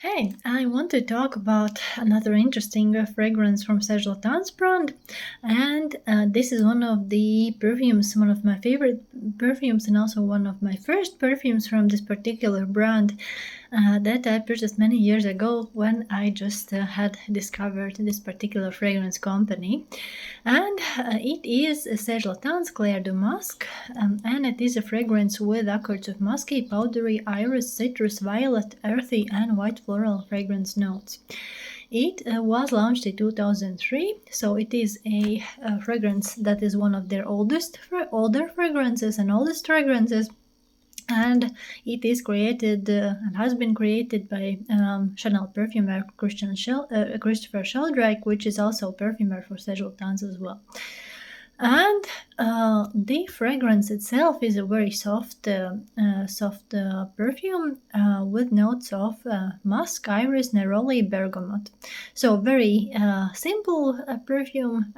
Hey, I want to talk about another interesting fragrance from Serge Lutens brand, and this is one of the perfumes, one of my favorite perfumes, and also one of my first perfumes from this particular brand that I purchased many years ago when I just had discovered this particular fragrance company. And it is Serge Lutens Clair de Musc, and it is a fragrance with accords of musky, powdery, iris, citrus, violet, earthy, and white floral fragrance notes. It was launched in 2003, so it is a fragrance that is one of their older fragrances and oldest fragrances, and it is created and has been created by Chanel perfumer Christopher Sheldrake, which is also perfumer for Serge Lutens as well. And the fragrance itself is a very soft perfume with notes of musk, iris, neroli, bergamot. So very simple perfume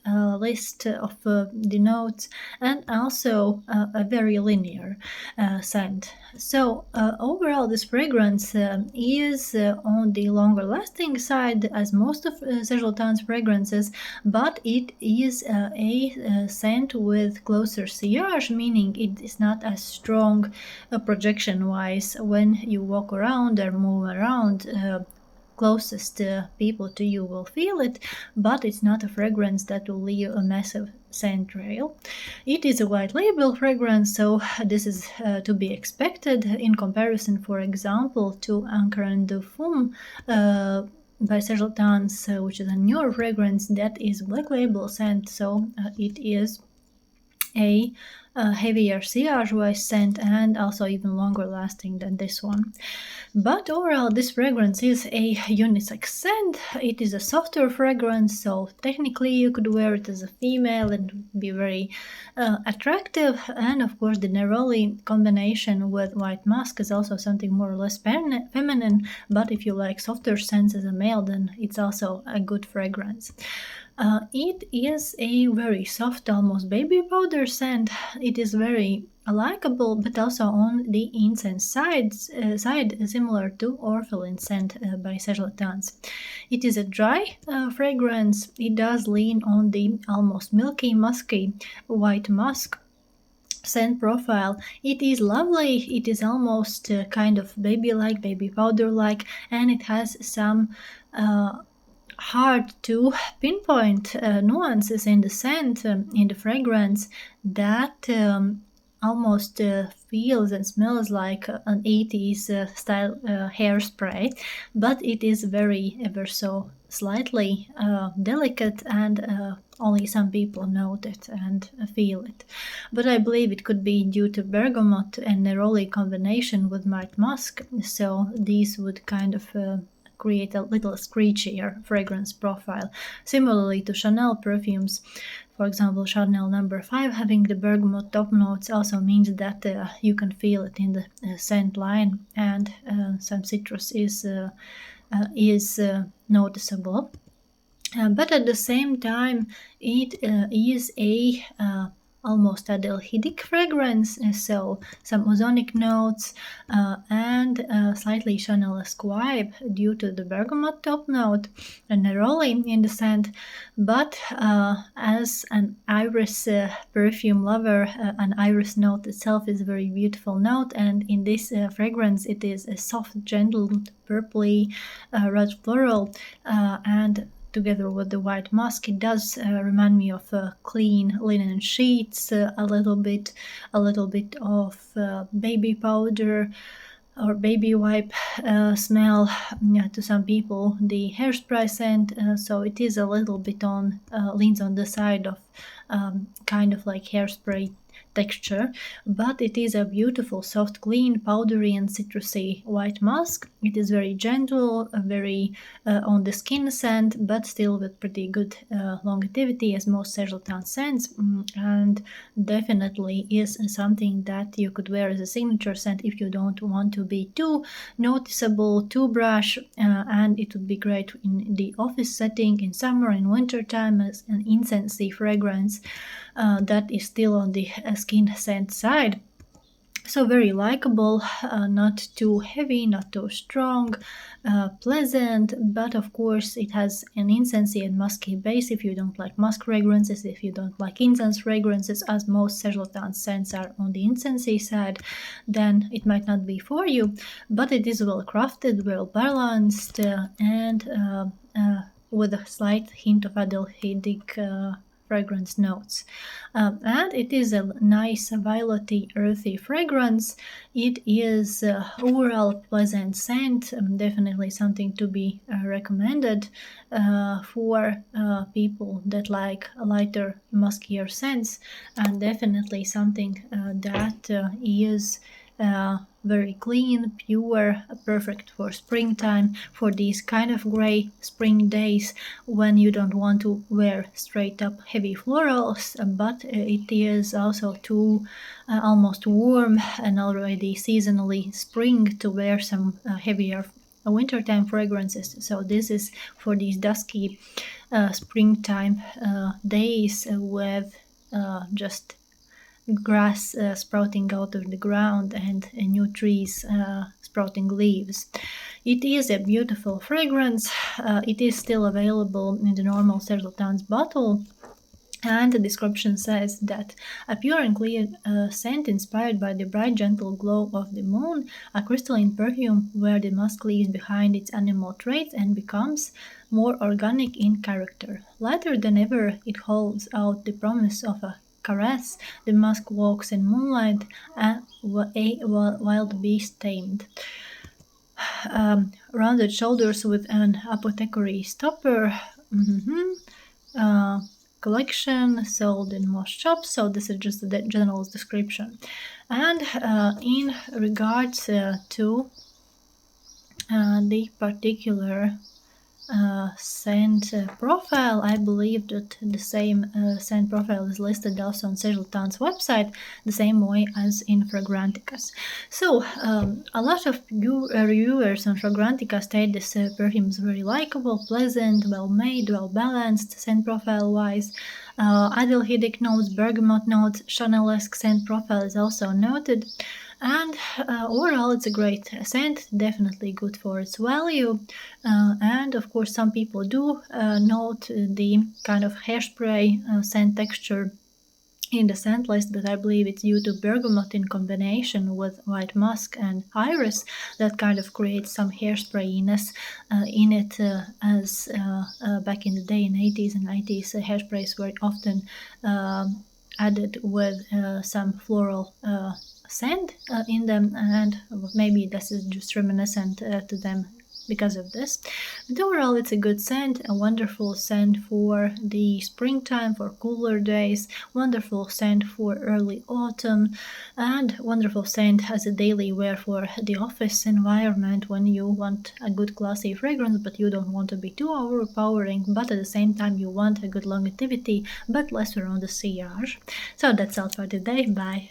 list of the notes, and also a very linear scent. So overall, this fragrance is on the longer lasting side as most of Serge Lutens fragrances, but it is a scent with closer sillage, meaning it is not as strong projection wise when you walk around or move around. Closest people to you will feel it, but it's not a fragrance that will leave a massive scent trail. It is a white label fragrance, so this is to be expected in comparison, for example, to Anchor and Perfume by Serge Lutens, which is a newer fragrance that is black label scent, so it is a heavier sillage-wise scent and also even longer lasting than this one. But overall, this fragrance is a unisex scent. It is a softer fragrance, so technically you could wear it as a female and be very attractive. And of course, the neroli combination with white musk is also something more or less feminine. But if you like softer scents as a male, then it's also a good fragrance. It is a very soft, almost baby powder scent. It is very likable, but also on the incense side, similar to Orphelin scent by Serge Lutens. It is a dry fragrance. It does lean on the almost milky, musky white musk scent profile. It is lovely. It is almost kind of baby-like, baby powder-like, and it has some hard to pinpoint nuances in the scent, in the fragrance, that almost feels and smells like an 80s style hairspray, but it is very ever so slightly delicate, and only some people note it and feel it. But I believe it could be due to bergamot and neroli combination with white musk, so these would kind of create a little screechier fragrance profile. Similarly to Chanel perfumes, for example, Chanel number 5 having the bergamot top notes also means that you can feel it in the scent line, and some citrus is noticeable. But at the same time, it is a almost aldehydic fragrance, so some ozonic notes and slightly Chanel-esque vibe due to the bergamot top note and neroli in the scent. But as an iris perfume lover, an iris note itself is a very beautiful note, and in this fragrance it is a soft, gentle, purpley red floral, and together with the white musk, it does remind me of clean linen sheets, a little bit of baby powder or baby wipe smell. To some people, the hairspray scent. So it is a little bit on leans on the side of kind of like hairspray texture, but it is a beautiful, soft, clean, powdery and citrusy white musk. It is very gentle, very on the skin scent, but still with pretty good longevity as most Serge Lutens scents, and definitely is something that you could wear as a signature scent if you don't want to be too noticeable, too brush, and it would be great in the office setting, in summer, in winter time as an incensey fragrance that is still on the skin scent side. So very likable, not too heavy, not too strong, pleasant, but of course it has an incensey and musky base. If you don't like musk fragrances, if you don't like incense fragrances, as most Serge Lutens scents are on the incensey side, then it might not be for you, but it is well crafted, well balanced, and with a slight hint of aldehydic fragrance notes. And it is a nice violety earthy fragrance. It is overall pleasant scent, definitely something to be recommended for people that like lighter muskier scents, and definitely something that is very clean, pure, perfect for springtime, for these kind of gray spring days when you don't want to wear straight up heavy florals, but it is also too almost warm and already seasonally spring to wear some heavier wintertime fragrances. So this is for these dusky springtime days with just grass sprouting out of the ground and new trees sprouting leaves. It is a beautiful fragrance. It is still available in the normal Serge Lutens bottle. And the description says that a pure and clear scent inspired by the bright gentle glow of the moon, a crystalline perfume where the musk leaves behind its animal traits and becomes more organic in character. Lighter than ever, it holds out the promise of a caress. The musk walks in moonlight, a wild beast tamed. Rounded shoulders with an apothecary stopper. Collection sold in most shops. So this is just the general description. And in regards to the particular scent profile, I believe that the same scent profile is listed also on Serge Lutens website, the same way as in Fragranticas. So a lot of reviewers on Fragrantica state this perfume is very likable, pleasant, well made, well balanced scent profile wise. Aldehydic notes, bergamot notes, Chanel-esque scent profile is also noted. And overall, it's a great scent, definitely good for its value. And of course, some people do note the kind of hairspray scent texture in the scent list, but I believe it's due to bergamot in combination with white musk and iris that kind of creates some hairsprayiness in it, as back in the day in 80s and 90s, hairsprays were often added with some floral scent in them, and maybe this is just reminiscent to them because of this. But overall, it's a good scent, a wonderful scent for the springtime, for cooler days, wonderful scent for early autumn, and wonderful scent as a daily wear for the office environment when you want a good classy fragrance, but you don't want to be too overpowering, but at the same time you want a good longevity, but less around the sillage. So that's all for today. Bye.